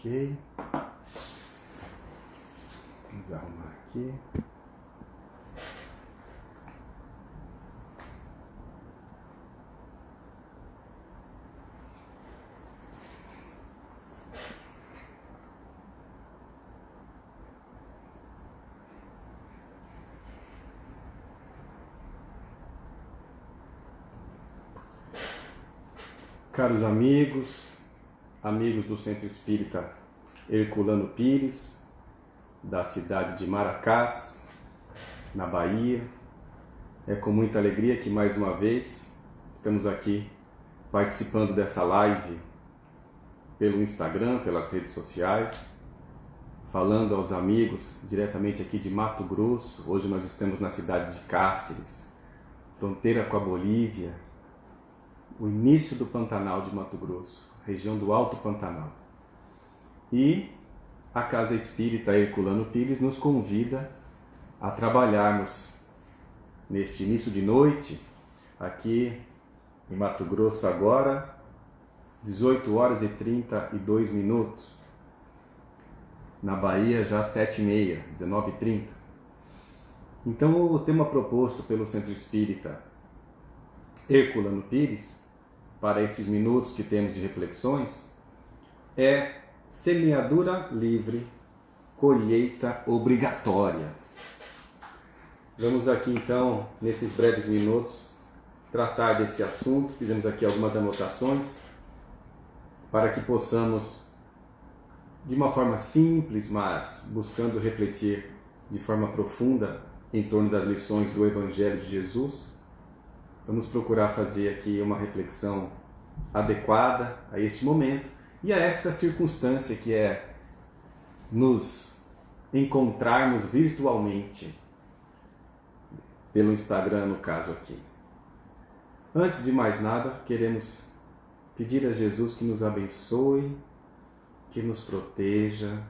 Ok. Vamos arrumar aqui. Caros amigos do Centro Espírita Herculano Pires, da cidade de Maracás, na Bahia, é com muita alegria que mais uma vez estamos aqui participando dessa live pelo Instagram, pelas redes sociais, falando aos amigos diretamente aqui de Mato Grosso. Hoje nós estamos na cidade de Cáceres, fronteira com a Bolívia, o início do Pantanal de Mato Grosso, região do Alto Pantanal. E a Casa Espírita Herculano Pires nos convida a trabalharmos neste início de noite, aqui em Mato Grosso agora, 18 horas e 32 minutos. Na Bahia já 7h30, 19h30. Então o tema proposto pelo Centro Espírita Herculano Pires, para estes minutos que temos de reflexões, é semeadura livre, colheita obrigatória. Vamos aqui então, nesses breves minutos, tratar desse assunto. Fizemos aqui algumas anotações para que possamos, de uma forma simples, mas buscando refletir de forma profunda em torno das lições do Evangelho de Jesus, vamos procurar fazer aqui uma reflexão adequada a este momento e a esta circunstância que é nos encontrarmos virtualmente pelo Instagram, no caso aqui. Antes de mais nada, queremos pedir a Jesus que nos abençoe, que nos proteja,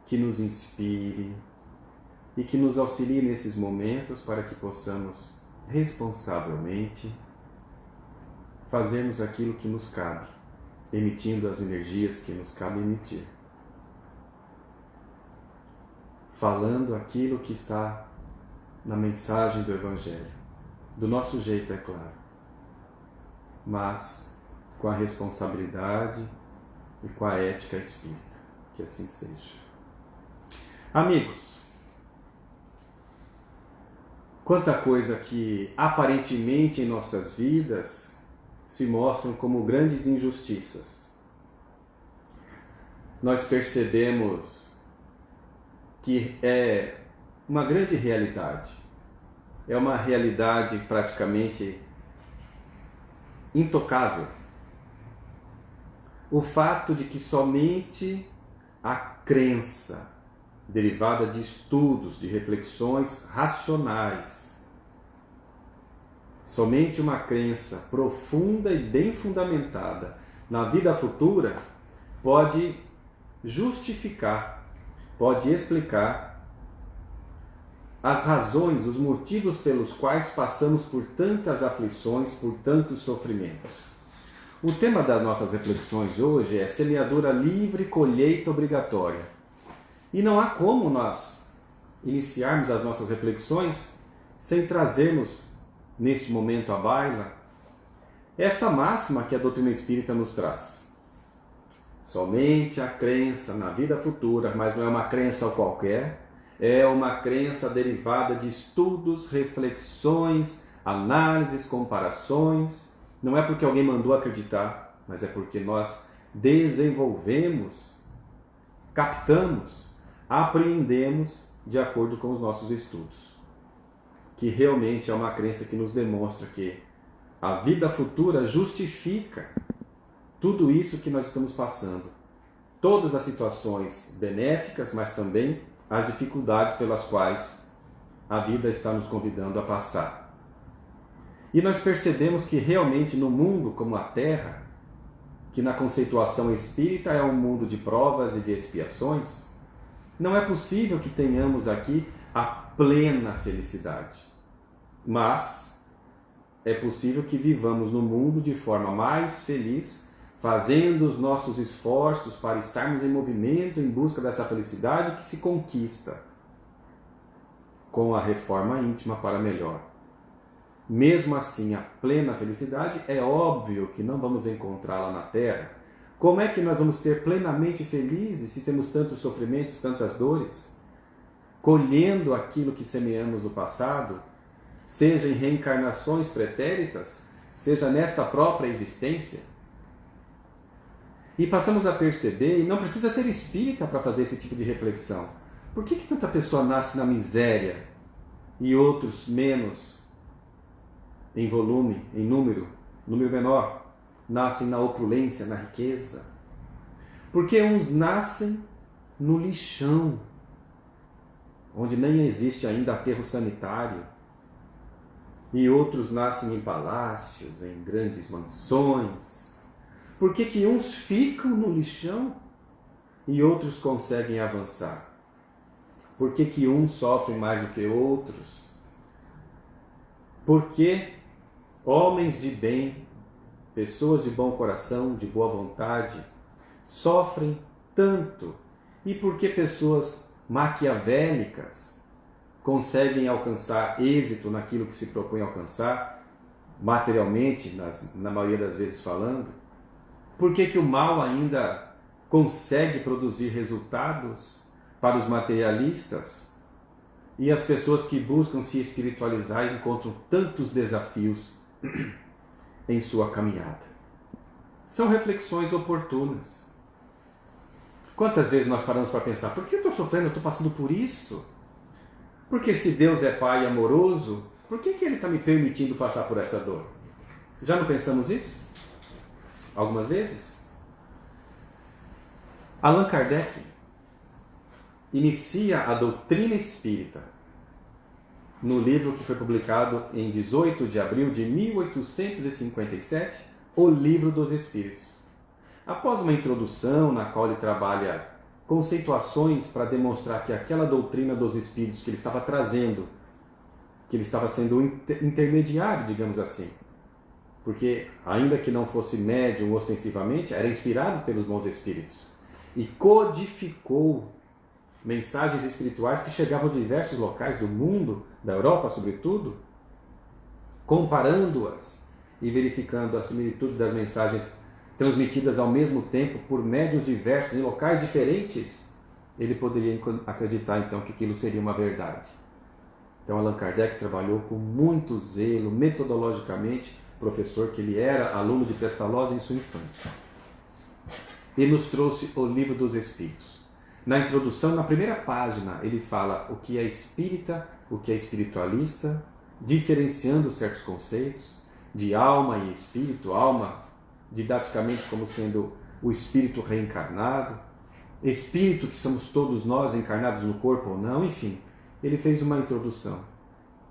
que nos inspire e que nos auxilie nesses momentos para que possamos responsavelmente fazermos aquilo que nos cabe, emitindo as energias que nos cabe emitir, falando aquilo que está na mensagem do Evangelho, do nosso jeito, é claro, mas com a responsabilidade e com a ética espírita, que assim seja. Amigos, quanta coisa que aparentemente em nossas vidas se mostram como grandes injustiças. Nós percebemos que é uma grande realidade. É uma realidade praticamente intocável. O fato de que somente a crença derivada de estudos, de reflexões racionais, somente uma crença profunda e bem fundamentada na vida futura pode justificar, pode explicar as razões, os motivos pelos quais passamos por tantas aflições, por tantos sofrimentos. O tema das nossas reflexões hoje é semeadura livre, colheita obrigatória. E não há como nós iniciarmos as nossas reflexões sem trazermos, neste momento à baila, esta máxima que a doutrina espírita nos traz. Somente a crença na vida futura, mas não é uma crença qualquer, é uma crença derivada de estudos, reflexões, análises, comparações. Não é porque alguém mandou acreditar, mas é porque nós desenvolvemos, captamos, apreendemos de acordo com os nossos estudos. Que realmente é uma crença que nos demonstra que a vida futura justifica tudo isso que nós estamos passando. Todas as situações benéficas, mas também as dificuldades pelas quais a vida está nos convidando a passar. E nós percebemos que realmente no mundo como a Terra, que na conceituação espírita é um mundo de provas e de expiações, não é possível que tenhamos aqui a plena felicidade. Mas é possível que vivamos no mundo de forma mais feliz, fazendo os nossos esforços para estarmos em movimento em busca dessa felicidade que se conquista com a reforma íntima para melhor. Mesmo assim, a plena felicidade é óbvio que não vamos encontrá-la na Terra. Como é que nós vamos ser plenamente felizes se temos tantos sofrimentos, tantas dores? Colhendo aquilo que semeamos no passado, seja em reencarnações pretéritas, seja nesta própria existência. E passamos a perceber, e não precisa ser espírita para fazer esse tipo de reflexão, por que tanta pessoa nasce na miséria e outros menos, em volume, em número menor, nascem na opulência, na riqueza? Porque uns nascem no lixão, onde nem existe ainda aterro sanitário, e outros nascem em palácios, em grandes mansões. Por que uns ficam no lixão e outros conseguem avançar? Por que uns sofrem mais do que outros? Porque homens de bem, pessoas de bom coração, de boa vontade, sofrem tanto? E por que pessoas maquiavélicas conseguem alcançar êxito naquilo que se propõe alcançar, materialmente, na maioria das vezes falando? Por que o mal ainda consegue produzir resultados para os materialistas e as pessoas que buscam se espiritualizar encontram tantos desafios em sua caminhada? São reflexões oportunas. Quantas vezes nós paramos para pensar, por que eu estou sofrendo, eu estou passando por isso? Porque se Deus é Pai amoroso, por que Ele está me permitindo passar por essa dor? Já não pensamos isso? Algumas vezes? Allan Kardec inicia a doutrina espírita no livro que foi publicado em 18 de abril de 1857, O Livro dos Espíritos. Após uma introdução na qual ele trabalha conceituações para demonstrar que aquela doutrina dos espíritos que ele estava trazendo, que ele estava sendo intermediário, digamos assim, porque ainda que não fosse médium ostensivamente, era inspirado pelos bons espíritos e codificou mensagens espirituais que chegavam de diversos locais do mundo, da Europa sobretudo, comparando-as e verificando a similitude das mensagens transmitidas ao mesmo tempo por médiuns diversos em locais diferentes, ele poderia acreditar então que aquilo seria uma verdade. Então Allan Kardec trabalhou com muito zelo, metodologicamente, professor que ele era, aluno de Pestalozzi em sua infância. E nos trouxe o Livro dos Espíritos. Na introdução, na primeira página, ele fala o que é espírita, o que é espiritualista, diferenciando certos conceitos de alma e espírito, alma didaticamente como sendo o espírito reencarnado, espírito que somos todos nós encarnados no corpo ou não, enfim, ele fez uma introdução.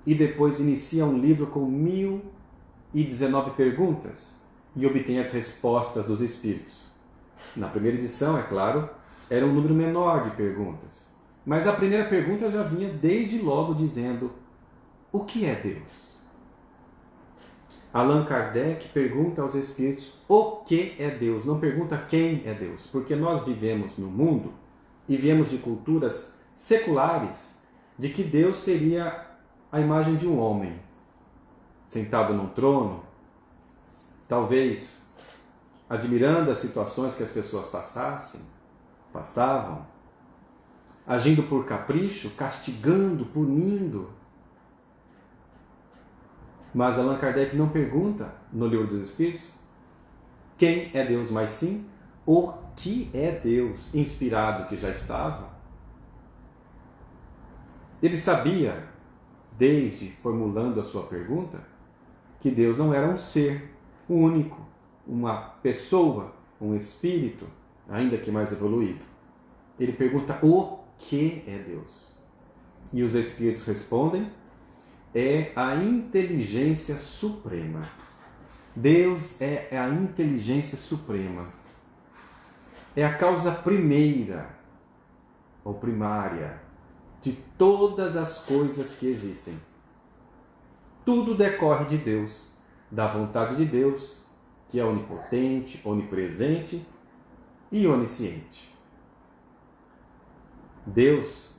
E depois inicia um livro com 1019 perguntas e obtém as respostas dos espíritos. Na primeira edição, é claro, era um número menor de perguntas, mas a primeira pergunta já vinha desde logo dizendo: o que é Deus? Allan Kardec pergunta aos espíritos o que é Deus, não pergunta quem é Deus, porque nós vivemos no mundo e viemos de culturas seculares de que Deus seria a imagem de um homem, sentado num trono, talvez admirando as situações que as pessoas passavam, agindo por capricho, castigando, punindo. Mas Allan Kardec não pergunta no Livro dos Espíritos quem é Deus, mas sim o que é Deus, inspirado que já estava. Ele sabia, desde formulando a sua pergunta, que Deus não era um ser único, uma pessoa, um espírito, ainda que mais evoluído. Ele pergunta o que é Deus. E os espíritos respondem: é a inteligência suprema. Deus é a inteligência suprema. É a causa primeira ou primária de todas as coisas que existem. Tudo decorre de Deus, da vontade de Deus, que é onipotente, onipresente e onisciente. Deus,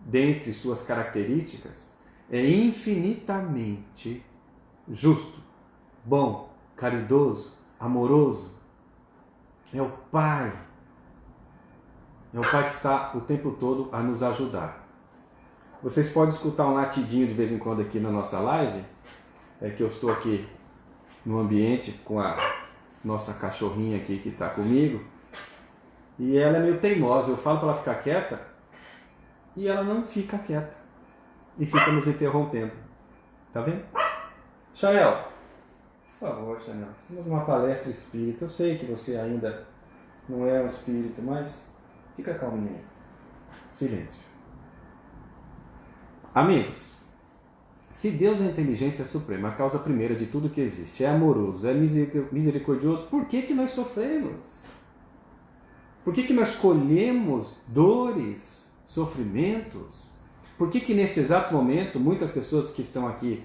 dentre suas características, é infinitamente justo, bom, caridoso, amoroso. É o Pai. É o Pai que está o tempo todo a nos ajudar. Vocês podem escutar um latidinho de vez em quando aqui na nossa live. É que eu estou aqui no ambiente com a nossa cachorrinha aqui que está comigo. E ela é meio teimosa. Eu falo para ela ficar quieta e ela não fica quieta. E fica nos interrompendo. Tá vendo? Chanel, por favor, Chanel. Estamos numa palestra espírita. Eu sei que você ainda não é um espírito, mas fica calminho aí. Silêncio. Amigos, se Deus é a inteligência suprema, a causa primeira de tudo que existe, é amoroso, é misericordioso, por que nós sofremos? Por que nós colhemos dores, sofrimentos? Por que neste exato momento, muitas pessoas que estão aqui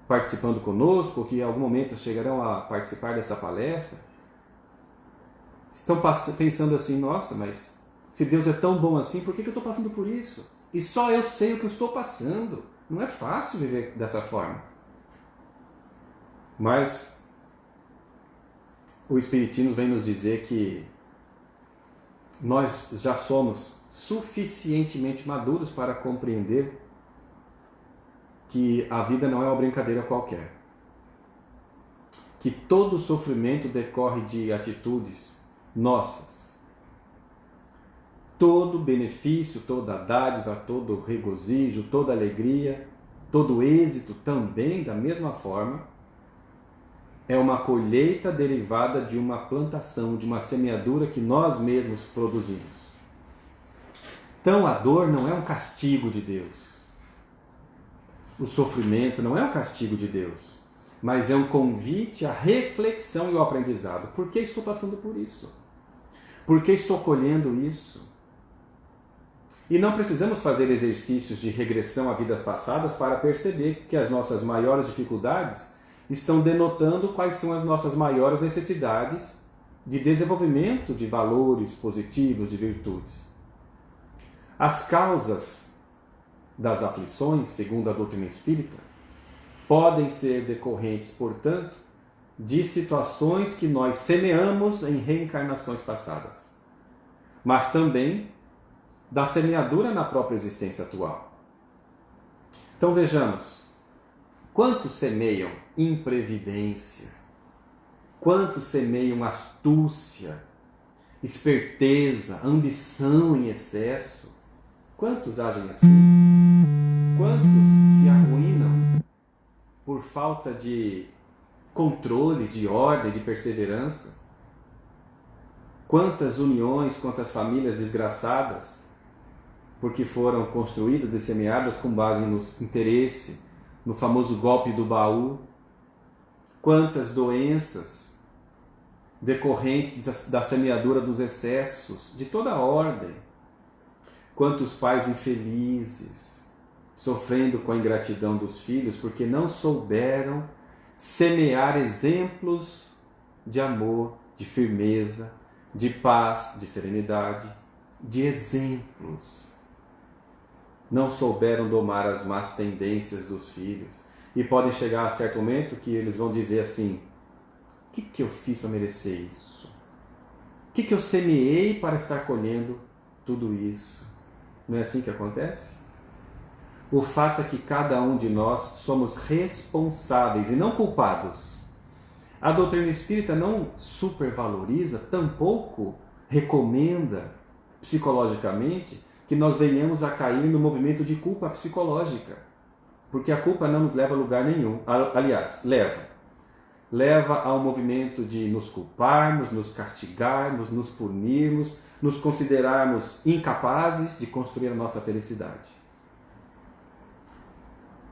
participando conosco, que em algum momento chegarão a participar dessa palestra, estão pensando assim, nossa, mas se Deus é tão bom assim, por que eu estou passando por isso? E só eu sei o que eu estou passando. Não é fácil viver dessa forma. Mas o Espiritismo vem nos dizer que nós já somos suficientemente maduros para compreender que a vida não é uma brincadeira qualquer. Que todo sofrimento decorre de atitudes nossas. Todo benefício, toda dádiva, todo regozijo, toda alegria, todo êxito também, da mesma forma, é uma colheita derivada de uma plantação, de uma semeadura que nós mesmos produzimos. Então a dor não é um castigo de Deus. O sofrimento não é um castigo de Deus, mas é um convite à reflexão e ao aprendizado. Por que estou passando por isso? Por que estou colhendo isso? E não precisamos fazer exercícios de regressão a vidas passadas para perceber que as nossas maiores dificuldades estão denotando quais são as nossas maiores necessidades de desenvolvimento de valores positivos, de virtudes. As causas das aflições, segundo a doutrina espírita, podem ser decorrentes, portanto, de situações que nós semeamos em reencarnações passadas, mas também da semeadura na própria existência atual. Então vejamos, quantos semeiam imprevidência, quantos semeiam astúcia, esperteza, ambição em excesso, quantos agem assim? Quantos se arruinam por falta de controle, de ordem, de perseverança? Quantas uniões, quantas famílias desgraçadas, porque foram construídas e semeadas com base no interesse, no famoso golpe do baú. Quantas doenças decorrentes da semeadura dos excessos, de toda ordem. Quantos pais infelizes, sofrendo com a ingratidão dos filhos, porque não souberam semear exemplos de amor, de firmeza, de paz, de serenidade, de exemplos. Não souberam domar as más tendências dos filhos. E podem chegar a certo momento que eles vão dizer assim, o que eu fiz para merecer isso? O que eu semeei para estar colhendo tudo isso? Não é assim que acontece? O fato é que cada um de nós somos responsáveis e não culpados. A doutrina espírita não supervaloriza, tampouco recomenda psicologicamente que nós venhamos a cair no movimento de culpa psicológica. Porque a culpa não nos leva a lugar nenhum. Aliás, leva ao movimento de nos culparmos, nos castigarmos, nos punirmos, nos considerarmos incapazes de construir a nossa felicidade.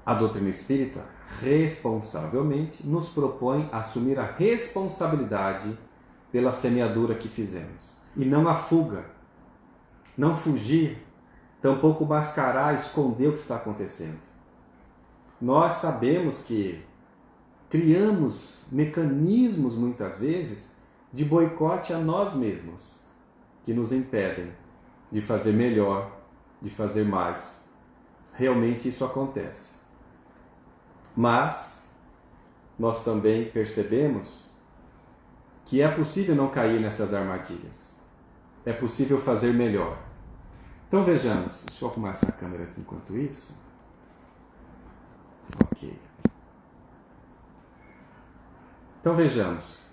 A doutrina espírita, responsavelmente, nos propõe assumir a responsabilidade pela semeadura que fizemos. E não a fuga, não fugir, tampouco mascarar, esconder o que está acontecendo. Nós sabemos que criamos mecanismos, muitas vezes, de boicote a nós mesmos, que nos impedem de fazer melhor, de fazer mais. Realmente isso acontece. Mas nós também percebemos que é possível não cair nessas armadilhas. É possível fazer melhor. Então vejamos, deixa eu arrumar essa câmera aqui enquanto isso. Ok. Então vejamos.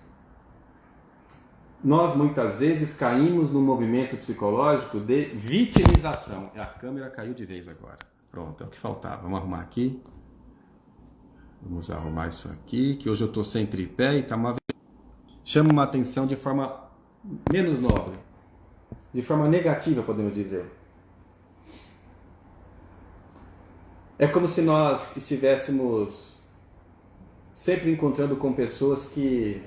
Nós muitas vezes caímos no movimento psicológico de vitimização. A câmera caiu de vez agora. Pronto, é o que faltava. Vamos arrumar aqui. Vamos arrumar isso aqui, que hoje eu estou sem tripé e está uma... Chama uma atenção de forma menos nobre. De forma negativa, podemos dizer. É como se nós estivéssemos sempre encontrando com pessoas que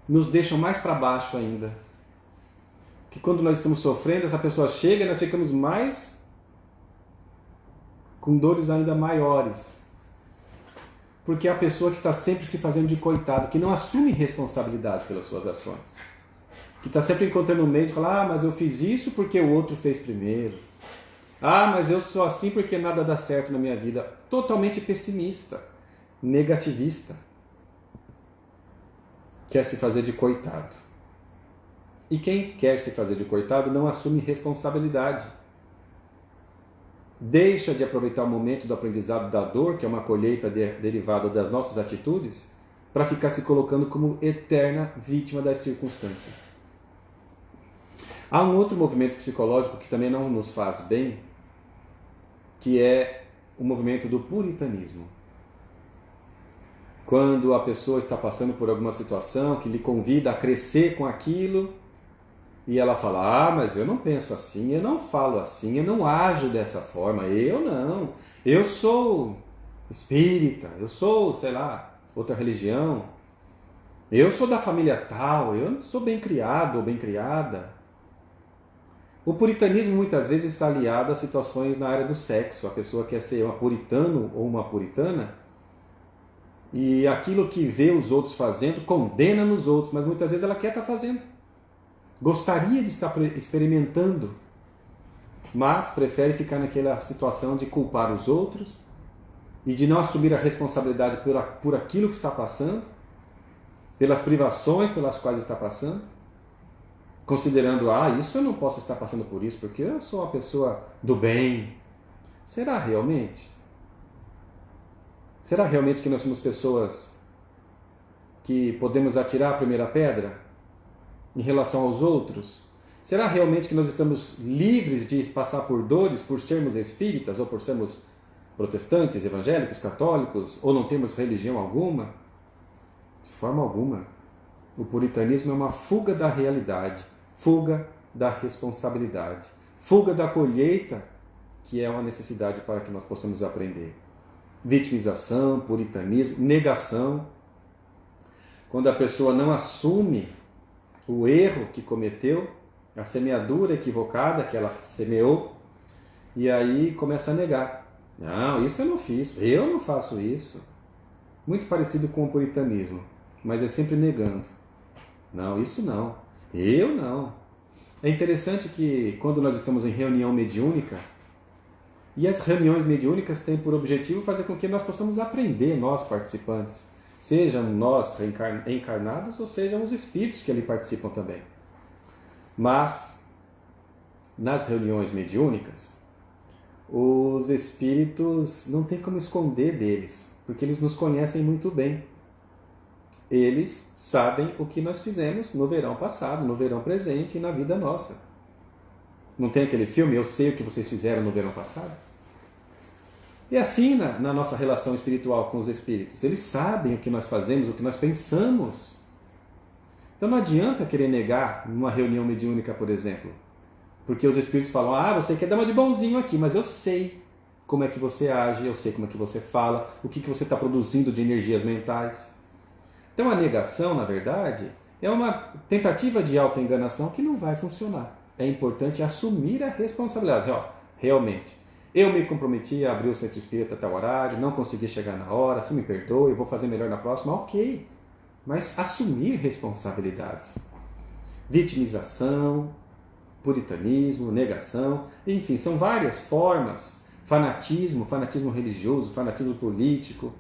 nos deixam mais para baixo ainda. Que quando nós estamos sofrendo, essa pessoa chega e nós ficamos mais com dores ainda maiores. Porque é a pessoa que está sempre se fazendo de coitado, que não assume responsabilidade pelas suas ações. Que está sempre encontrando um meio de falar, mas eu fiz isso porque o outro fez primeiro. Mas eu sou assim porque nada dá certo na minha vida. Totalmente pessimista, negativista. Quer se fazer de coitado. E quem quer se fazer de coitado não assume responsabilidade. Deixa de aproveitar o momento do aprendizado da dor, que é uma colheita derivada das nossas atitudes, para ficar se colocando como eterna vítima das circunstâncias. Há um outro movimento psicológico que também não nos faz bem, que é o movimento do puritanismo. Quando a pessoa está passando por alguma situação que lhe convida a crescer com aquilo, e ela fala, mas eu não penso assim, eu não falo assim, eu não ajo dessa forma, eu não. Eu sou espírita, eu sou, sei lá, outra religião, eu sou da família tal, eu sou bem criado ou bem criada. O puritanismo muitas vezes está aliado a situações na área do sexo. A pessoa quer ser uma puritano ou uma puritana, e aquilo que vê os outros fazendo, condena nos outros, mas muitas vezes ela quer estar fazendo. Gostaria de estar experimentando, mas prefere ficar naquela situação de culpar os outros e de não assumir a responsabilidade por aquilo que está passando, pelas privações pelas quais está passando, considerando, isso eu não posso estar passando por isso porque eu sou uma pessoa do bem. Será realmente? Será realmente que nós somos pessoas que podemos atirar a primeira pedra em relação aos outros? Será realmente que nós estamos livres de passar por dores por sermos espíritas, ou por sermos protestantes, evangélicos, católicos, ou não temos religião alguma? De forma alguma. O puritanismo é uma fuga da realidade, fuga da responsabilidade, fuga da colheita, que é uma necessidade para que nós possamos aprender. Vitimização, puritanismo, negação. Quando a pessoa não assume o erro que cometeu, a semeadura equivocada que ela semeou, e aí começa a negar. Não, isso eu não fiz, eu não faço isso. Muito parecido com o puritanismo, mas é sempre negando. Não, isso não, eu não. É interessante que quando nós estamos em reunião mediúnica, e as reuniões mediúnicas têm por objetivo fazer com que nós possamos aprender, nós participantes, sejam nós encarnados ou sejam os espíritos que ali participam também. Mas, nas reuniões mediúnicas, os espíritos não tem como esconder deles, porque eles nos conhecem muito bem. Eles sabem o que nós fizemos no verão passado, no verão presente e na vida nossa. Não tem aquele filme, Eu Sei o que vocês fizeram no verão passado? E assim na nossa relação espiritual com os espíritos. Eles sabem o que nós fazemos, o que nós pensamos. Então não adianta querer negar numa reunião mediúnica, por exemplo. Porque os espíritos falam, você quer dar uma de bonzinho aqui, mas eu sei como é que você age, eu sei como é que você fala, o que você está produzindo de energias mentais. Então a negação, na verdade, é uma tentativa de autoenganação que não vai funcionar. É importante assumir a responsabilidade. Realmente, Eu me comprometi a abrir o centro espírita até o horário, não consegui chegar na hora, se me perdoe, eu vou fazer melhor na próxima, ok. Mas assumir responsabilidades. Vitimização, puritanismo, negação, enfim, são várias formas. Fanatismo, fanatismo religioso, fanatismo político,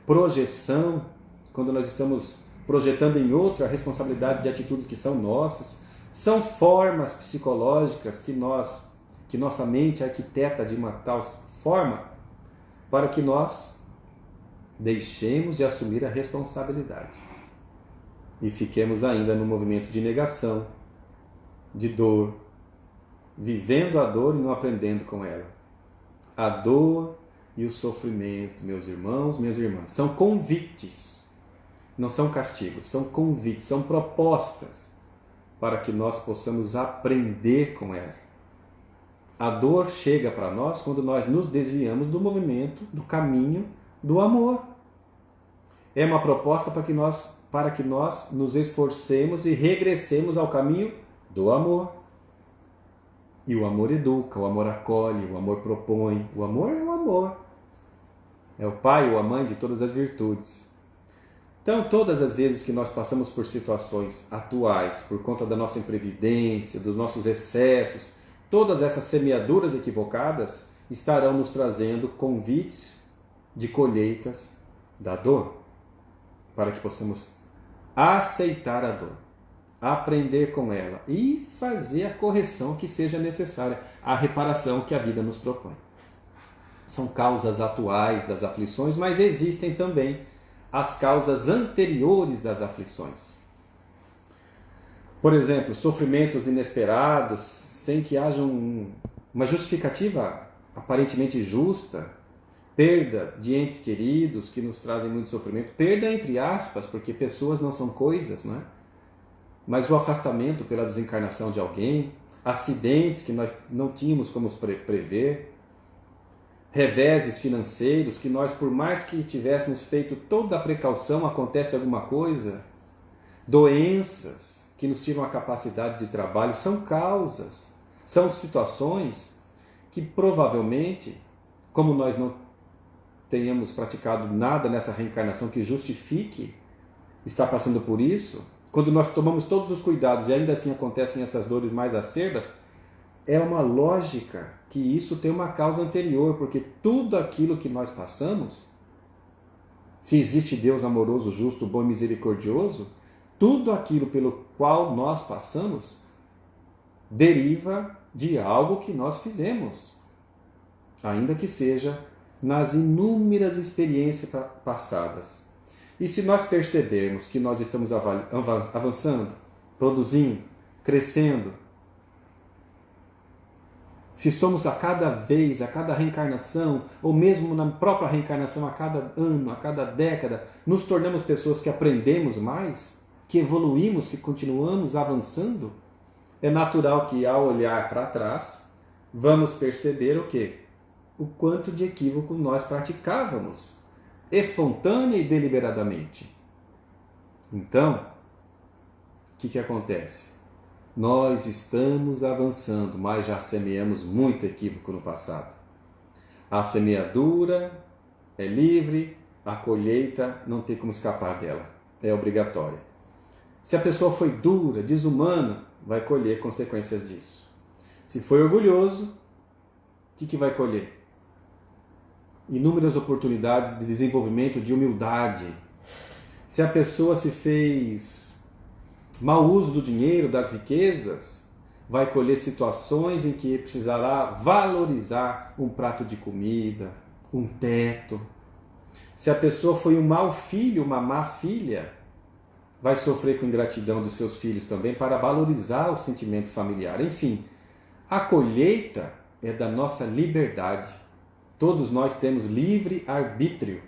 projeção, quando nós estamos projetando em outro a responsabilidade de atitudes que são nossas, são formas psicológicas que nossa mente arquiteta de uma tal forma para que nós deixemos de assumir a responsabilidade e fiquemos ainda no movimento de negação, de dor, vivendo a dor e não aprendendo com ela. A dor e o sofrimento, meus irmãos, minhas irmãs, são convites, não são castigos, são convites, são propostas para que nós possamos aprender com ela. A dor chega para nós quando nós nos desviamos do movimento, do caminho do amor. É uma proposta para que nós nos esforcemos e regressemos ao caminho do amor. E o amor educa, o amor acolhe, o amor propõe. O amor é o amor. É o pai ou a mãe de todas as virtudes. Então, todas as vezes que nós passamos por situações atuais, por conta da nossa imprevidência, dos nossos excessos, todas essas semeaduras equivocadas estarão nos trazendo convites de colheitas da dor, para que possamos aceitar a dor, aprender com ela e fazer a correção que seja necessária, a reparação que a vida nos propõe. São causas atuais das aflições, mas existem também as causas anteriores das aflições. Por exemplo, sofrimentos inesperados, sem que haja uma justificativa aparentemente justa, perda de entes queridos que nos trazem muito sofrimento, perda entre aspas, porque pessoas não são coisas, não é? Mas o afastamento pela desencarnação de alguém, acidentes que nós não tínhamos como prever, reveses financeiros que nós, por mais que tivéssemos feito toda a precaução, acontece alguma coisa, doenças que nos tiram a capacidade de trabalho, são causas, são situações que provavelmente, como nós não tenhamos praticado nada nessa reencarnação que justifique estar passando por isso, quando nós tomamos todos os cuidados e ainda assim acontecem essas dores mais acerbas, é uma lógica que isso tem uma causa anterior, porque tudo aquilo que nós passamos, se existe Deus amoroso, justo, bom e misericordioso, tudo aquilo pelo qual nós passamos deriva de algo que nós fizemos, ainda que seja nas inúmeras experiências passadas. E se nós percebermos que nós estamos avançando, produzindo, crescendo, se somos a cada vez, a cada reencarnação, ou mesmo na própria reencarnação, a cada ano, a cada década, nos tornamos pessoas que aprendemos mais, que evoluímos, que continuamos avançando, é natural que ao olhar para trás, vamos perceber o quê? O quanto de equívoco nós praticávamos, espontânea e deliberadamente. Então, o que acontece? Nós estamos avançando, mas já semeamos muito equívoco no passado. A semeadura é livre, a colheita não tem como escapar dela, é obrigatória. Se a pessoa foi dura, desumana, vai colher consequências disso. Se foi orgulhoso, o que vai colher? Inúmeras oportunidades de desenvolvimento de humildade. Se a pessoa se fez mau uso do dinheiro, das riquezas, vai colher situações em que precisará valorizar um prato de comida, um teto. Se a pessoa foi um mau filho, uma má filha, vai sofrer com ingratidão dos seus filhos também para valorizar o sentimento familiar. Enfim, a colheita é da nossa liberdade. Todos nós temos livre arbítrio.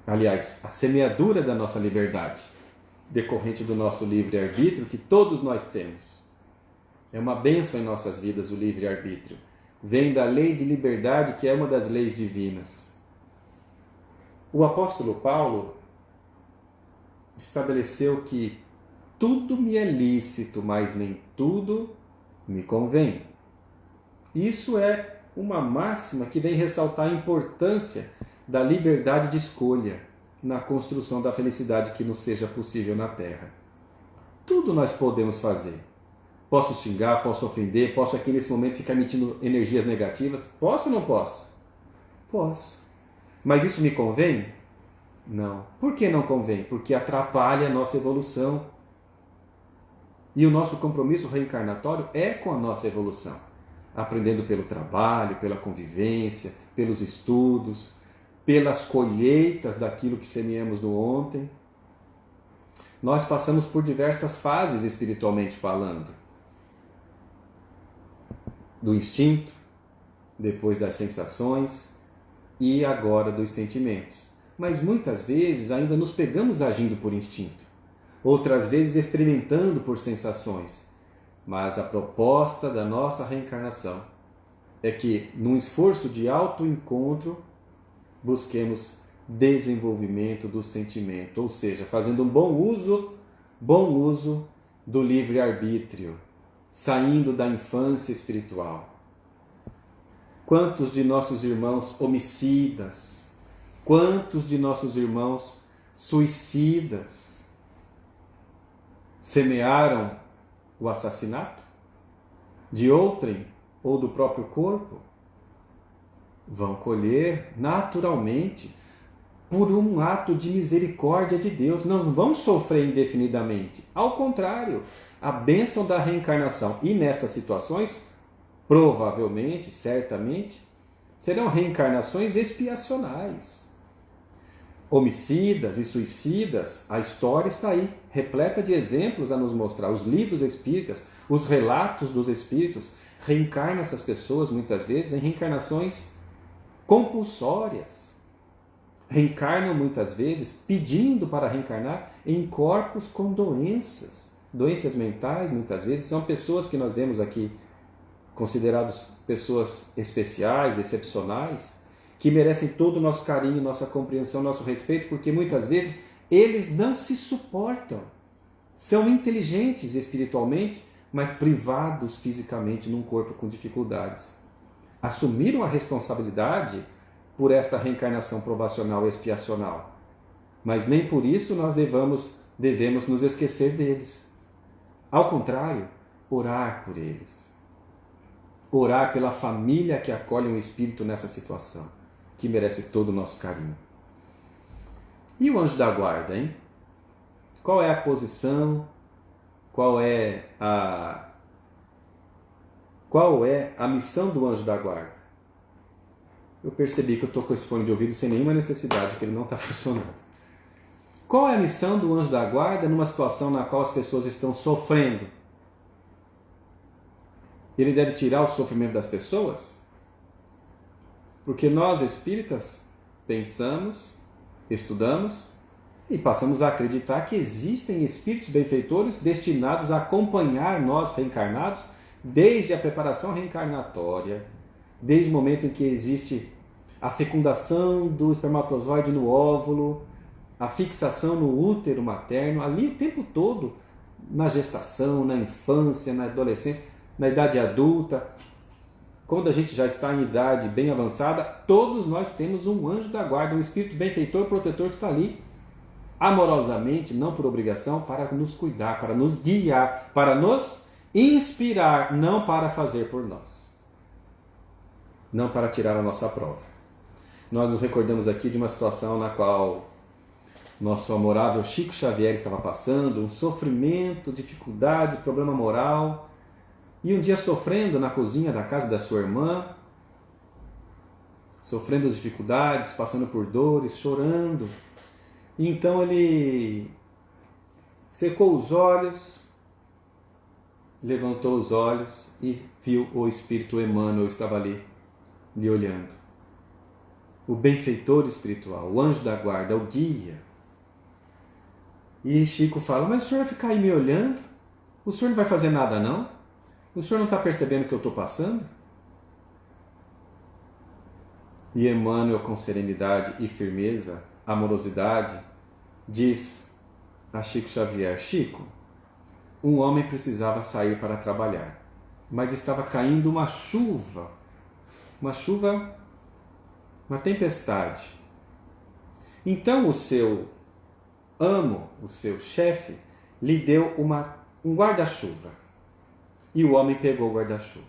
Aliás, a semeadura da nossa liberdade, decorrente do nosso livre arbítrio, que todos nós temos. É uma bênção em nossas vidas o livre arbítrio. Vem da lei de liberdade, que é uma das leis divinas. O apóstolo Paulo estabeleceu que tudo me é lícito, mas nem tudo me convém. Isso é uma máxima que vem ressaltar a importância da liberdade de escolha na construção da felicidade que nos seja possível na Terra. Tudo nós podemos fazer. Posso xingar, posso ofender, posso aqui nesse momento ficar emitindo energias negativas? Posso ou não posso? Posso. Mas isso me convém? Não. Por que não convém? Porque atrapalha a nossa evolução. E o nosso compromisso reencarnatório é com a nossa evolução. Aprendendo pelo trabalho, pela convivência, pelos estudos, pelas colheitas daquilo que semeamos no ontem. Nós passamos por diversas fases espiritualmente falando. Do instinto, depois das sensações e agora dos sentimentos. Mas muitas vezes ainda nos pegamos agindo por instinto, outras vezes experimentando por sensações. Mas a proposta da nossa reencarnação é que, num esforço de autoencontro, busquemos desenvolvimento do sentimento, ou seja, fazendo um bom uso do livre-arbítrio, saindo da infância espiritual. Quantos de nossos irmãos homicidas, quantos de nossos irmãos suicidas semearam o assassinato de outrem ou do próprio corpo? Vão colher naturalmente por um ato de misericórdia de Deus. Não vão sofrer indefinidamente. Ao contrário, a bênção da reencarnação. E nestas situações, provavelmente, certamente, serão reencarnações expiacionais. Homicidas e suicidas, a história está aí, repleta de exemplos a nos mostrar. Os livros espíritas, os relatos dos espíritos, reencarnam essas pessoas muitas vezes em reencarnações compulsórias. Reencarnam muitas vezes pedindo para reencarnar em corpos com doenças. Doenças mentais, muitas vezes, são pessoas que nós vemos aqui consideradas pessoas especiais, excepcionais, que merecem todo o nosso carinho, nossa compreensão, nosso respeito, porque muitas vezes eles não se suportam. São inteligentes espiritualmente, mas privados fisicamente num corpo com dificuldades. Assumiram a responsabilidade por esta reencarnação provacional e expiacional. Mas nem por isso nós devemos nos esquecer deles. Ao contrário, orar por eles. Orar pela família que acolhe um espírito nessa situação, que merece todo o nosso carinho. E o anjo da guarda, hein? Qual é a posição? Qual é a missão do anjo da guarda? Eu percebi que eu estou com esse fone de ouvido sem nenhuma necessidade, que ele não está funcionando. Qual é a missão do anjo da guarda numa situação na qual as pessoas estão sofrendo? Ele deve tirar o sofrimento das pessoas? Porque nós espíritas pensamos, estudamos e passamos a acreditar que existem espíritos benfeitores destinados a acompanhar nós reencarnados desde a preparação reencarnatória, desde o momento em que existe a fecundação do espermatozoide no óvulo, a fixação no útero materno, ali o tempo todo, na gestação, na infância, na adolescência, na idade adulta. Quando a gente já está em idade bem avançada, todos nós temos um anjo da guarda, um espírito benfeitor, protetor que está ali, amorosamente, não por obrigação, para nos cuidar, para nos guiar, para nos inspirar, não para fazer por nós, não para tirar a nossa prova. Nós nos recordamos aqui de uma situação na qual nosso amorável Chico Xavier estava passando, um sofrimento, dificuldade, problema moral, e um dia sofrendo na cozinha da casa da sua irmã, sofrendo dificuldades, passando por dores, chorando. E então ele secou os olhos, levantou os olhos e viu o Espírito Emmanuel estava ali, lhe olhando. O benfeitor espiritual, o anjo da guarda, o guia. E Chico fala, mas o senhor vai ficar aí me olhando? O senhor não vai fazer nada não? O senhor não está percebendo o que eu estou passando? E Emmanuel, com serenidade e firmeza, amorosidade, diz a Chico Xavier, Chico, um homem precisava sair para trabalhar. mas estava caindo uma chuva, uma tempestade. Então o seu amo, o seu chefe, lhe deu um guarda-chuva. E o homem pegou o guarda-chuva.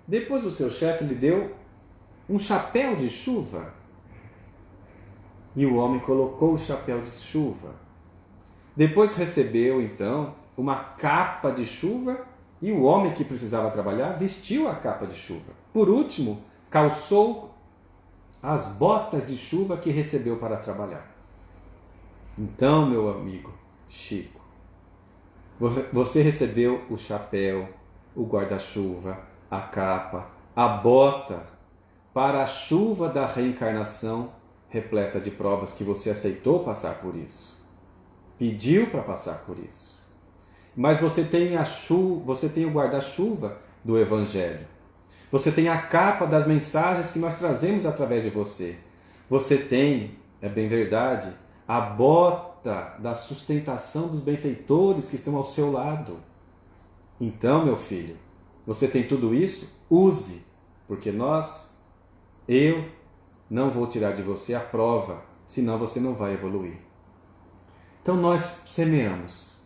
Depois o seu chefe lhe deu um chapéu de chuva. E o homem colocou o chapéu de chuva. Depois recebeu, então, uma capa de chuva e o homem que precisava trabalhar vestiu a capa de chuva. Por último, calçou as botas de chuva que recebeu para trabalhar. Então, meu amigo Chico, você recebeu o chapéu, o guarda-chuva, a capa, a bota para a chuva da reencarnação repleta de provas que você aceitou passar por isso. Pediu para passar por isso. Mas você tem o guarda-chuva do Evangelho. Você tem a capa das mensagens que nós trazemos através de você. Você tem, é bem verdade, a bota da sustentação dos benfeitores que estão ao seu lado. Então, meu filho, você tem tudo isso? Use, porque eu não vou tirar de você a prova, senão você não vai evoluir. Então nós semeamos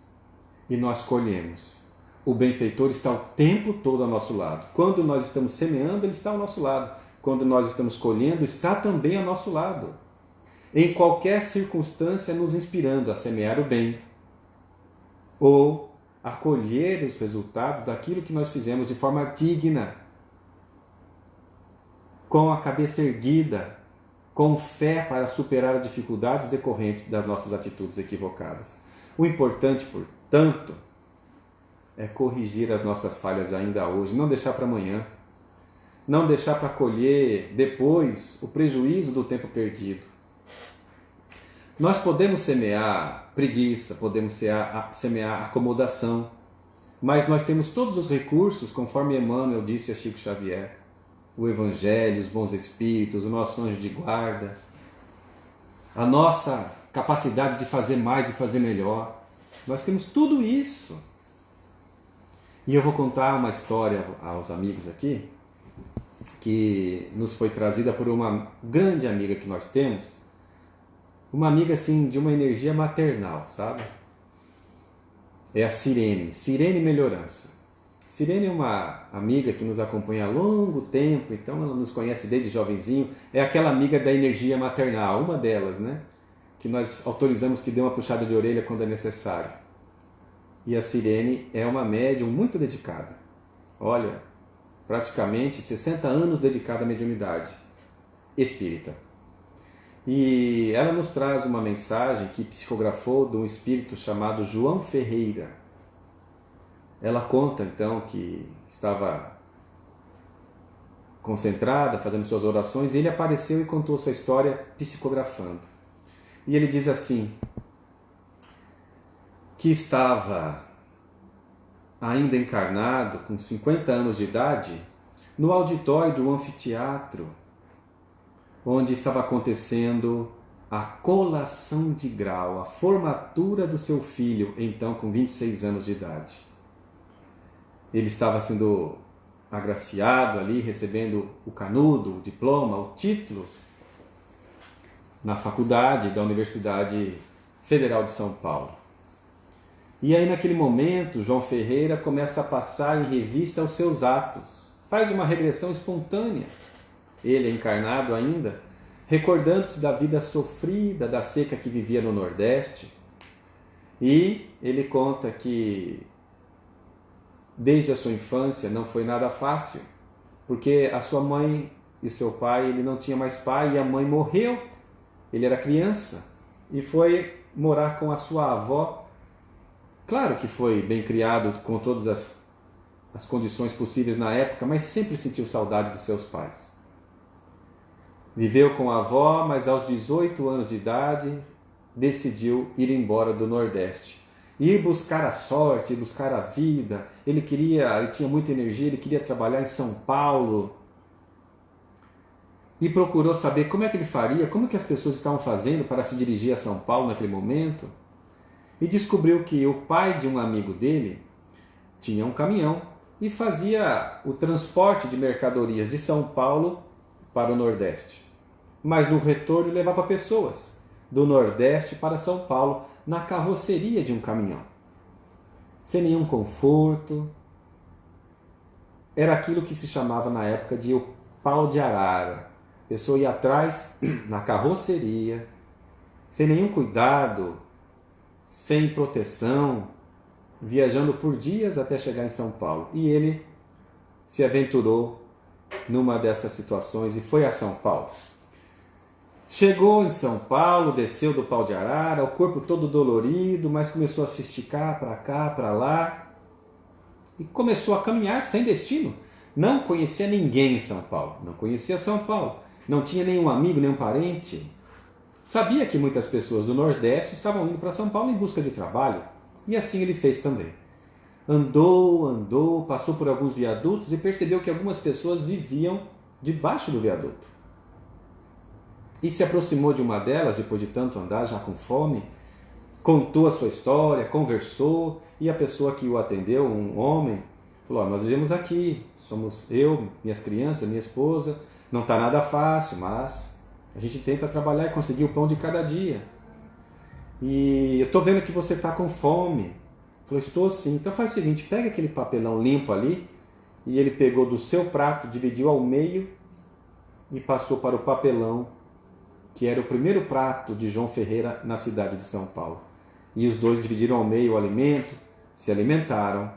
e nós colhemos. O benfeitor está o tempo todo ao nosso lado. Quando nós estamos semeando, ele está ao nosso lado. Quando nós estamos colhendo, está também ao nosso lado. Em qualquer circunstância, nos inspirando a semear o bem ou a colher os resultados daquilo que nós fizemos de forma digna, com a cabeça erguida, com fé para superar as dificuldades decorrentes das nossas atitudes equivocadas. O importante, portanto, é corrigir as nossas falhas ainda hoje, não deixar para amanhã, não deixar para colher depois o prejuízo do tempo perdido. Nós podemos semear preguiça, podemos semear acomodação, mas nós temos todos os recursos, conforme Emmanuel disse a Chico Xavier, o Evangelho, os bons espíritos, o nosso anjo de guarda, a nossa capacidade de fazer mais e fazer melhor. Nós temos tudo isso. E eu vou contar uma história aos amigos aqui, que nos foi trazida por uma grande amiga que nós temos, uma amiga assim de uma energia maternal, sabe? É a Sirene Melhorança. Sirene é uma amiga que nos acompanha há longo tempo, então ela nos conhece desde jovenzinho. É aquela amiga da energia maternal, uma delas, né? Que nós autorizamos que dê uma puxada de orelha quando é necessário. E a Sirene é uma médium muito dedicada. Olha, praticamente 60 anos dedicada à mediunidade espírita. E ela nos traz uma mensagem que psicografou de um espírito chamado João Ferreira. Ela conta então que estava concentrada, fazendo suas orações, e ele apareceu e contou sua história psicografando. E ele diz assim, que estava ainda encarnado, com 50 anos de idade, no auditório de um anfiteatro, onde estava acontecendo a colação de grau, a formatura do seu filho, então com 26 anos de idade. Ele estava sendo agraciado ali, recebendo o canudo, o diploma, o título, na faculdade da Universidade Federal de São Paulo. E aí naquele momento, João Ferreira começa a passar em revista os seus atos, faz uma regressão espontânea. Ele encarnado ainda, recordando-se da vida sofrida, da seca que vivia no Nordeste. E ele conta que desde a sua infância não foi nada fácil, porque a sua mãe e seu pai, ele não tinha mais pai e a mãe morreu. Ele era criança e foi morar com a sua avó. Claro que foi bem criado com todas as condições possíveis na época, mas sempre sentiu saudade dos seus pais. Viveu com a avó, mas aos 18 anos de idade decidiu ir embora do Nordeste. Ir buscar a sorte, buscar a vida. Ele tinha muita energia, ele queria trabalhar em São Paulo. E procurou saber como é que ele faria, como que as pessoas estavam fazendo para se dirigir a São Paulo naquele momento. E descobriu que o pai de um amigo dele tinha um caminhão e fazia o transporte de mercadorias de São Paulo para o Nordeste. Mas no retorno levava pessoas do Nordeste para São Paulo na carroceria de um caminhão. Sem nenhum conforto. Era aquilo que se chamava na época de o pau de arara. A pessoa ia atrás na carroceria, sem nenhum cuidado, sem proteção, viajando por dias até chegar em São Paulo. E ele se aventurou numa dessas situações e foi a São Paulo. Chegou em São Paulo, desceu do pau de arara, o corpo todo dolorido, mas começou a se esticar para cá, para lá, e começou a caminhar sem destino. Não conhecia ninguém em São Paulo, não conhecia São Paulo, não tinha nenhum amigo, nenhum parente. Sabia que muitas pessoas do Nordeste estavam indo para São Paulo em busca de trabalho, e assim ele fez também. Andou, passou por alguns viadutos e percebeu que algumas pessoas viviam debaixo do viaduto. E se aproximou de uma delas, depois de tanto andar, já com fome, contou a sua história, conversou, e a pessoa que o atendeu, um homem, falou: nós vivemos aqui, somos eu, minhas crianças, minha esposa, não está nada fácil, mas a gente tenta trabalhar e conseguir o pão de cada dia. E eu estou vendo que você está com fome. Falou: estou sim. Então faz o seguinte, pega aquele papelão limpo ali, e ele pegou do seu prato, dividiu ao meio e passou para o papelão, que era o primeiro prato de João Ferreira na cidade de São Paulo. E os dois dividiram ao meio o alimento, se alimentaram.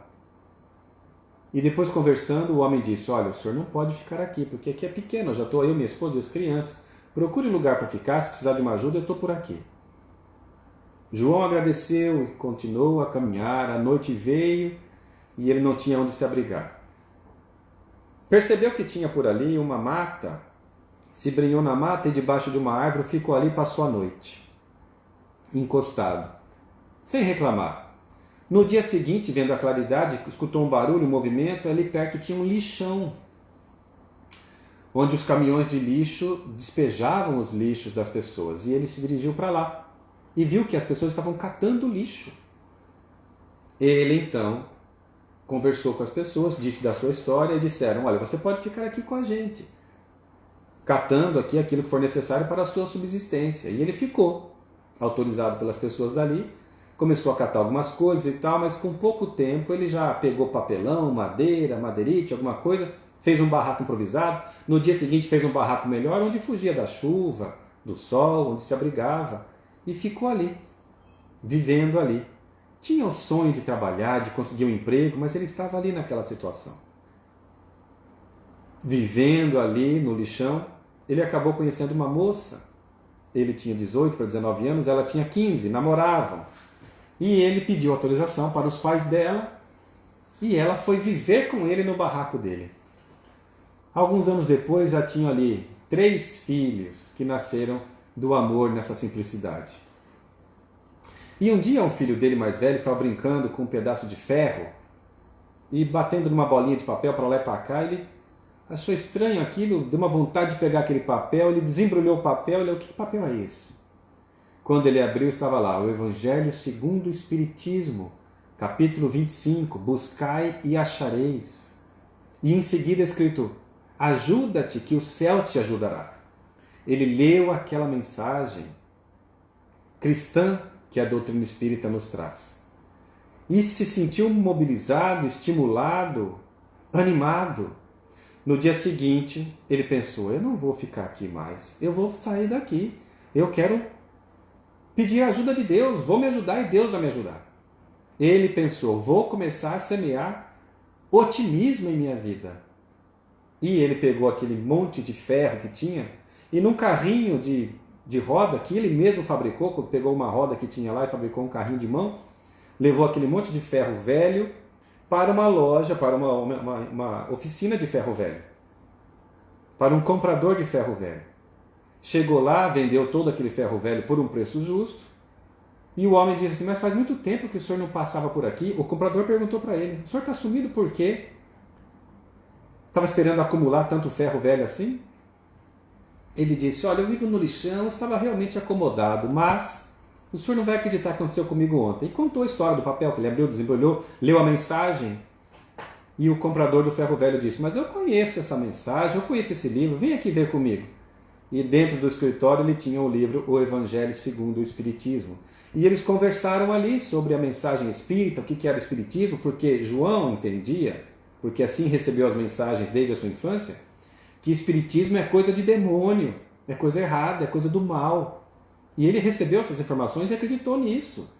E depois, conversando, o homem disse: olha, o senhor não pode ficar aqui, porque aqui é pequeno, eu já estou eu, minha esposa e as crianças. Procure um lugar para ficar, se precisar de uma ajuda, eu estou por aqui. João agradeceu e continuou a caminhar. A noite veio e ele não tinha onde se abrigar. Percebeu que tinha por ali uma mata, se brenhou na mata e debaixo de uma árvore ficou ali e passou a noite, encostado, sem reclamar. No dia seguinte, vendo a claridade, escutou um barulho, um movimento, ali perto tinha um lixão, onde os caminhões de lixo despejavam os lixos das pessoas, e ele se dirigiu para lá e viu que as pessoas estavam catando lixo. Ele então conversou com as pessoas, disse da sua história e disseram: olha, você pode ficar aqui com a gente, catando aqui aquilo que for necessário para a sua subsistência. E ele ficou, autorizado pelas pessoas dali, começou a catar algumas coisas e tal, mas com pouco tempo ele já pegou papelão, madeira, madeirite, alguma coisa, fez um barraco improvisado. No dia seguinte fez um barraco melhor, onde fugia da chuva, do sol, onde se abrigava, e ficou ali, vivendo ali. Tinha o sonho de trabalhar, de conseguir um emprego, mas ele estava ali naquela situação. Vivendo ali no lixão, ele acabou conhecendo uma moça. Ele tinha 18 para 19 anos, ela tinha 15, namoravam. E ele pediu autorização para os pais dela e ela foi viver com ele no barraco dele. Alguns anos depois já tinham ali 3 filhos que nasceram do amor nessa simplicidade. E um dia um filho dele mais velho estava brincando com um pedaço de ferro e batendo numa bolinha de papel para lá e para cá. Ele achou estranho aquilo, deu uma vontade de pegar aquele papel, ele desembrulhou o papel e olhou: que papel é esse? Quando ele abriu, estava lá: o Evangelho segundo o Espiritismo, capítulo 25, buscai e achareis. E em seguida escrito: ajuda-te que o céu te ajudará. Ele leu aquela mensagem cristã que a doutrina espírita nos traz. E se sentiu mobilizado, estimulado, animado. No dia seguinte, ele pensou: eu não vou ficar aqui mais, eu vou sair daqui, eu quero pedir a ajuda de Deus, vou me ajudar e Deus vai me ajudar. Ele pensou: vou começar a semear otimismo em minha vida. E ele pegou aquele monte de ferro que tinha e num carrinho de roda que ele mesmo fabricou, pegou uma roda que tinha lá e fabricou um carrinho de mão, levou aquele monte de ferro velho para uma loja, para uma oficina de ferro velho, para um comprador de ferro velho. Chegou lá, vendeu todo aquele ferro velho por um preço justo, e o homem disse assim: mas faz muito tempo que o senhor não passava por aqui. O comprador perguntou para ele: o senhor está sumido por quê? Estava esperando acumular tanto ferro velho assim? Ele disse: olha, eu vivo no lixão, estava realmente acomodado, mas o senhor não vai acreditar o que aconteceu comigo ontem. E contou a história do papel que ele abriu, desembrulhou, leu a mensagem. E o comprador do ferro velho disse: mas eu conheço essa mensagem, eu conheço esse livro, vem aqui ver comigo. E dentro do escritório ele tinha o livro O Evangelho segundo o Espiritismo. E eles conversaram ali sobre a mensagem espírita, o que era o espiritismo, porque João entendia, porque assim recebeu as mensagens desde a sua infância, que espiritismo é coisa de demônio, é coisa errada, é coisa do mal. E ele recebeu essas informações e acreditou nisso.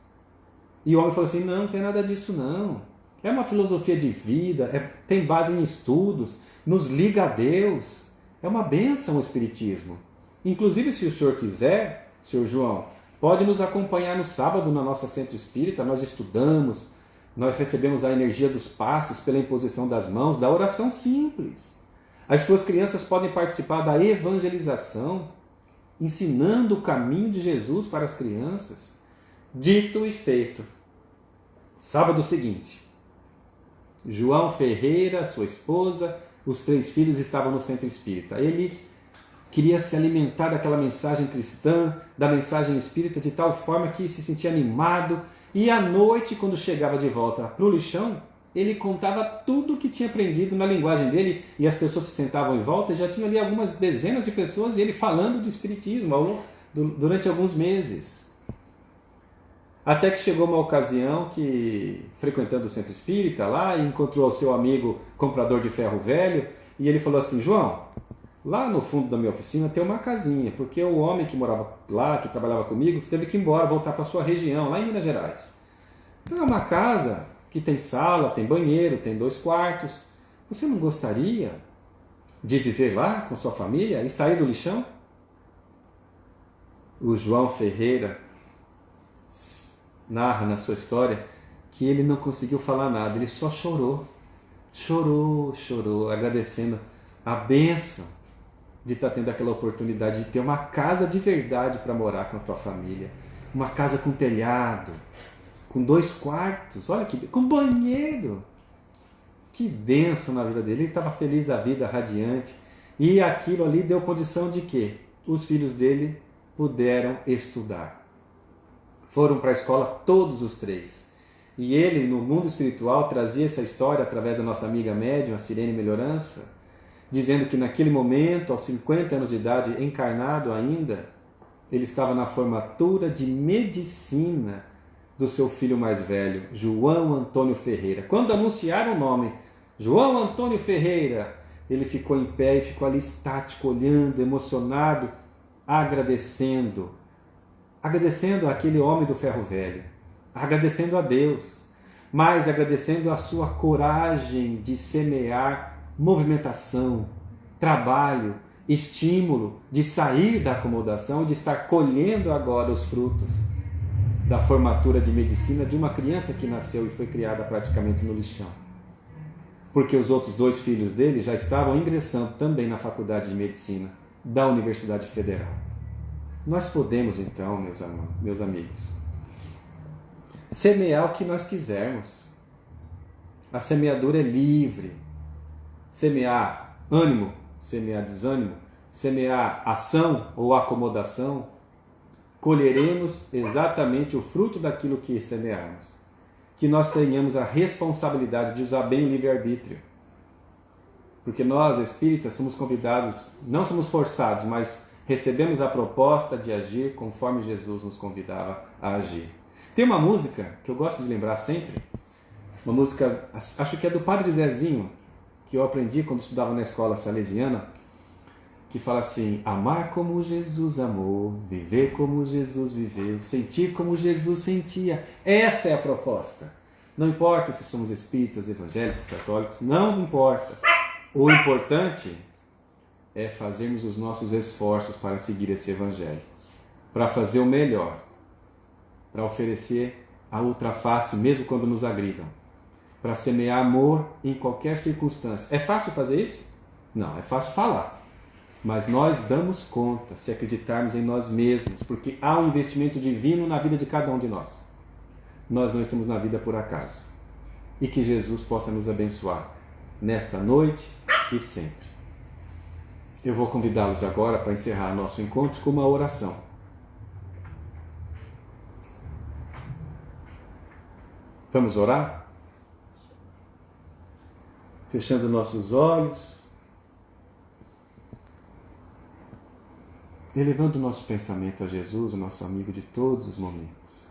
E o homem falou assim: não tem nada disso não. É uma filosofia de vida, tem base em estudos, nos liga a Deus. É uma bênção o espiritismo. Inclusive, se o senhor quiser, senhor João, pode nos acompanhar no sábado na nossa centro espírita. Nós estudamos, nós recebemos a energia dos passes pela imposição das mãos, da oração simples. As suas crianças podem participar da evangelização, ensinando o caminho de Jesus para as crianças. Dito e feito. Sábado seguinte, João Ferreira, sua esposa, os 3 filhos estavam no centro espírita. Ele queria se alimentar daquela mensagem cristã, da mensagem espírita, de tal forma que se sentia animado. E à noite, quando chegava de volta para o lixão, ele contava tudo o que tinha aprendido na linguagem dele, e as pessoas se sentavam em volta, e já tinha ali algumas dezenas de pessoas, e ele falando de espiritismo durante alguns meses. Até que chegou uma ocasião que, frequentando o centro espírita lá, encontrou o seu amigo comprador de ferro velho, e ele falou assim: João, lá no fundo da minha oficina tem uma casinha, porque o homem que morava lá, que trabalhava comigo, teve que ir embora, voltar para a sua região, lá em Minas Gerais. Então é uma casa que tem sala, tem banheiro, tem 2 quartos. Você não gostaria de viver lá com sua família e sair do lixão? O João Ferreira narra na sua história que ele não conseguiu falar nada, ele só chorou, agradecendo a bênção de estar tendo aquela oportunidade de ter uma casa de verdade para morar com a tua família, uma casa com telhado, com 2 quartos, olha que com banheiro. Que bênção na vida dele. Ele estava feliz da vida, radiante, e aquilo ali deu condição de que os filhos dele puderam estudar. Foram para a escola todos os 3. E ele, no mundo espiritual, trazia essa história através da nossa amiga médium, a Sirene Melhorança, dizendo que naquele momento, aos 50 anos de idade, encarnado ainda, ele estava na formatura de medicina do seu filho mais velho, João Antônio Ferreira. Quando anunciaram o nome, João Antônio Ferreira, ele ficou em pé e ficou ali estático, olhando, emocionado, agradecendo àquele homem do ferro velho, agradecendo a Deus, mas agradecendo a sua coragem de semear movimentação, trabalho, estímulo, de sair da acomodação, de estar colhendo agora os frutos da formatura de medicina de uma criança que nasceu e foi criada praticamente no lixão. Porque os outros 2 filhos dele já estavam ingressando também na faculdade de medicina da Universidade Federal. Nós podemos então, meus amigos, semear o que nós quisermos. A semeadura é livre. Semear ânimo, semear desânimo, semear ação ou acomodação, colheremos exatamente o fruto daquilo que semearmos. Que nós tenhamos a responsabilidade de usar bem o livre-arbítrio. Porque nós, espíritas, somos convidados, não somos forçados, mas recebemos a proposta de agir conforme Jesus nos convidava a agir. Tem uma música que eu gosto de lembrar sempre, uma música, acho que é do Padre Zezinho, que eu aprendi quando estudava na escola salesiana, que fala assim: amar como Jesus amou, viver como Jesus viveu, sentir como Jesus sentia. Essa é a proposta. Não importa se somos espíritas, evangélicos, católicos, não importa. O importante é fazermos os nossos esforços para seguir esse evangelho, para fazer o melhor, para oferecer a outra face mesmo quando nos agridam, para semear amor em qualquer circunstância. É fácil fazer isso? Não, é fácil falar. Mas nós damos conta se acreditarmos em nós mesmos, porque há um investimento divino na vida de cada um de nós. Nós não estamos na vida por acaso. E que Jesus possa nos abençoar nesta noite e sempre. Eu vou convidá-los agora para encerrar nosso encontro com uma oração. Vamos orar? Fechando nossos olhos, elevando o nosso pensamento a Jesus, o nosso amigo de todos os momentos.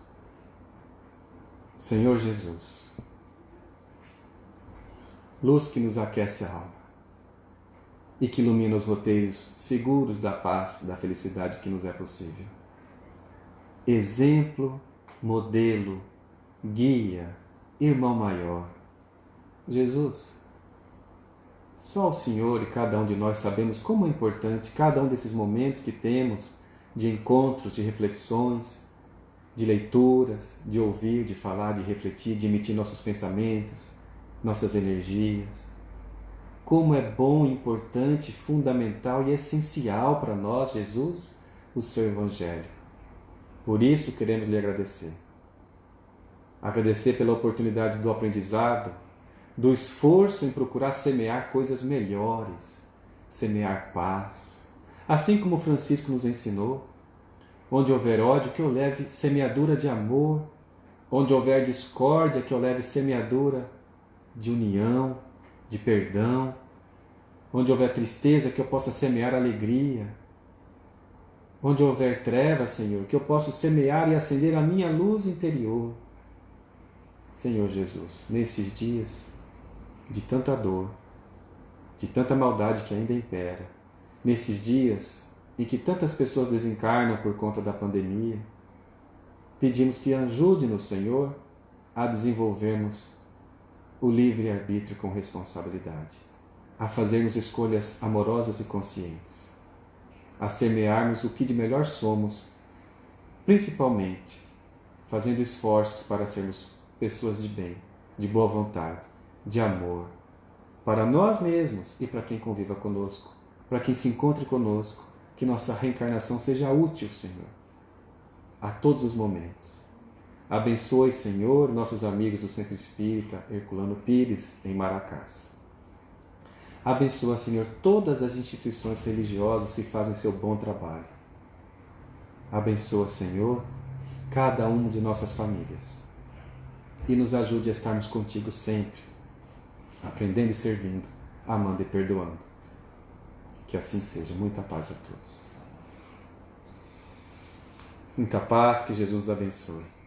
Senhor Jesus, luz que nos aquece a alma e que ilumina os roteiros seguros da paz, da felicidade que nos é possível. Exemplo, modelo, guia, irmão maior. Jesus, só o Senhor e cada um de nós sabemos como é importante cada um desses momentos que temos de encontros, de reflexões, de leituras, de ouvir, de falar, de refletir, de emitir nossos pensamentos, nossas energias. Como é bom, importante, fundamental e essencial para nós, Jesus, o seu Evangelho. Por isso queremos lhe agradecer. Agradecer pela oportunidade do aprendizado, do esforço em procurar semear coisas melhores, semear paz. Assim como Francisco nos ensinou, onde houver ódio, que eu leve semeadura de amor, onde houver discórdia, que eu leve semeadura de união, de perdão, onde houver tristeza, que eu possa semear alegria, onde houver trevas, Senhor, que eu possa semear e acender a minha luz interior. Senhor Jesus, nesses dias de tanta dor, de tanta maldade que ainda impera, nesses dias em que tantas pessoas desencarnam por conta da pandemia, pedimos que ajude-nos, Senhor, a desenvolvermos o livre-arbítrio com responsabilidade, a fazermos escolhas amorosas e conscientes, a semearmos o que de melhor somos, principalmente fazendo esforços para sermos pessoas de bem, de boa vontade, de amor, para nós mesmos e para quem conviva conosco, para quem se encontre conosco, que nossa reencarnação seja útil, Senhor, a todos os momentos. Abençoe, Senhor, nossos amigos do Centro Espírita Herculano Pires, em Maracás. Abençoa, Senhor, todas as instituições religiosas que fazem seu bom trabalho. Abençoa, Senhor, cada uma de nossas famílias. E nos ajude a estarmos contigo sempre, aprendendo e servindo, amando e perdoando. Que assim seja. Muita paz a todos. Muita paz, que Jesus nos abençoe.